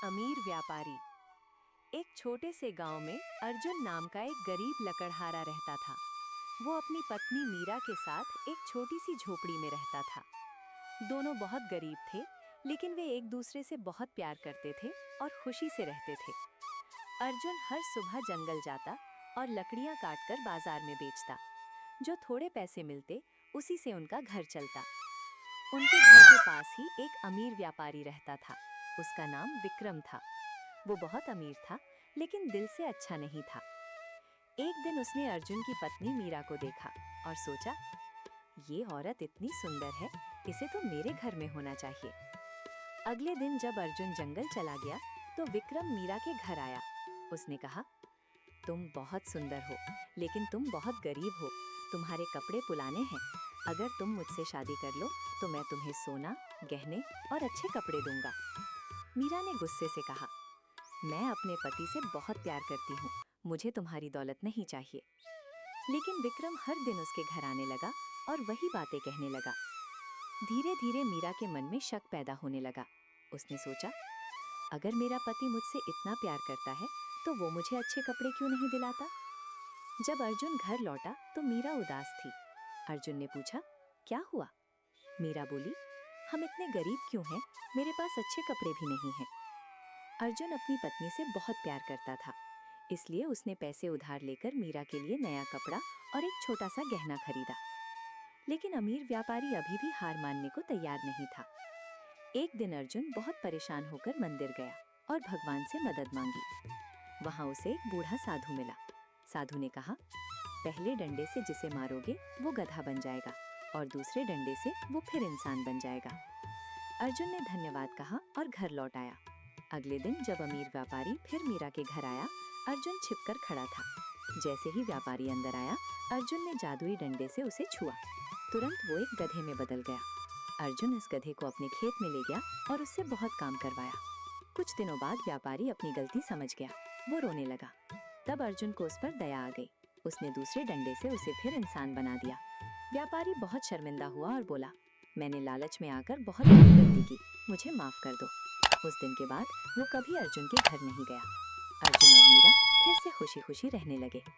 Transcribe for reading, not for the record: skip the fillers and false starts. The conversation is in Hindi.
अमीर व्यापारी। एक छोटे से गांव में अर्जुन नाम का एक गरीब लकड़हारा रहता था। वो अपनी पत्नी मीरा के साथ एक छोटी सी झोपड़ी में रहता था। दोनों बहुत गरीब थे, लेकिन वे एक दूसरे से बहुत प्यार करते थे और खुशी से रहते थे। अर्जुन हर सुबह जंगल जाता और लकड़ियां काटकर बाजार में बेचता। जो थोड़े पैसे मिलते, उसी से उनका घर चलता। उनके घर के पास ही एक अमीर व्यापारी रहता था। उसका नाम विक्रम था। वो बहुत अमीर था, लेकिन दिल से अच्छा नहीं था। एक दिन उसने अर्जुन की पत्नी मीरा को देखा और सोचा, ये औरत इतनी सुंदर है, इसे तो मेरे घर में होना चाहिए। अगले दिन जब अर्जुन जंगल चला गया, तो विक्रम मीरा के घर आया। उसने कहा, तुम बहुत सुंदर हो, लेकिन तुम बहुत गरीब हो। तुम्हारे कपड़े पुराने हैं। अगर तुम मुझसे शादी कर लो, तो मैं तुम्हें सोना, गहने और अच्छे कपड़े दूंगा। मीरा ने गुस्से से कहा, मैं अपने पति से बहुत प्यार करती हूँ, मुझे तुम्हारी दौलत नहीं चाहिए। लेकिन विक्रम हर दिन उसके घर आने लगा और वही बातें कहने लगा। धीरे धीरे मीरा के मन में शक पैदा होने लगा। उसने सोचा, अगर मेरा पति मुझसे इतना प्यार करता है, तो वो मुझे अच्छे कपड़े क्यों नहीं दिलाता? जब अर्जुन घर लौटा, तो मीरा उदास थी। अर्जुन ने पूछा, क्या हुआ? मीरा बोली, हम इतने गरीब क्यों हैं? मेरे पास अच्छे कपड़े भी नहीं हैं। अर्जुन अपनी पत्नी से बहुत प्यार करता था, इसलिए उसने पैसे उधार लेकर मीरा के लिए नया कपड़ा और एक छोटा सा गहना खरीदा। लेकिन अमीर व्यापारी अभी भी हार मानने को तैयार नहीं था। एक दिन अर्जुन बहुत परेशान होकर मंदिर गया और भगवान से मदद मांगी। वहां उसे एक बूढ़ा साधु मिला। साधु ने कहा, पहले डंडे से जिसे मारोगे वो गधा बन जाएगा और दूसरे डंडे से वो फिर इंसान बन जाएगा। अर्जुन ने धन्यवाद कहा और घर लौट आया। अगले दिन जब अमीर व्यापारी फिर मीरा के घर आया, अर्जुन छिपकर खड़ा था। जैसे ही व्यापारी अंदर आया, अर्जुन ने जादुई डंडे से उसे छुआ। तुरंत वो एक गधे में बदल गया। अर्जुन इस गधे को अपने खेत में ले गया और उससे बहुत काम करवाया। कुछ दिनों बाद व्यापारी अपनी गलती समझ गया। वो रोने लगा। तब अर्जुन को उस पर दया आ गई। उसने दूसरे डंडे से उसे फिर इंसान बना दिया। व्यापारी बहुत शर्मिंदा हुआ और बोला, मैंने लालच में आकर बहुत बड़ी गलती की, मुझे माफ कर दो। उस दिन के बाद वो कभी अर्जुन के घर नहीं गया। अर्जुन और मीरा फिर से खुशी खुशी रहने लगे।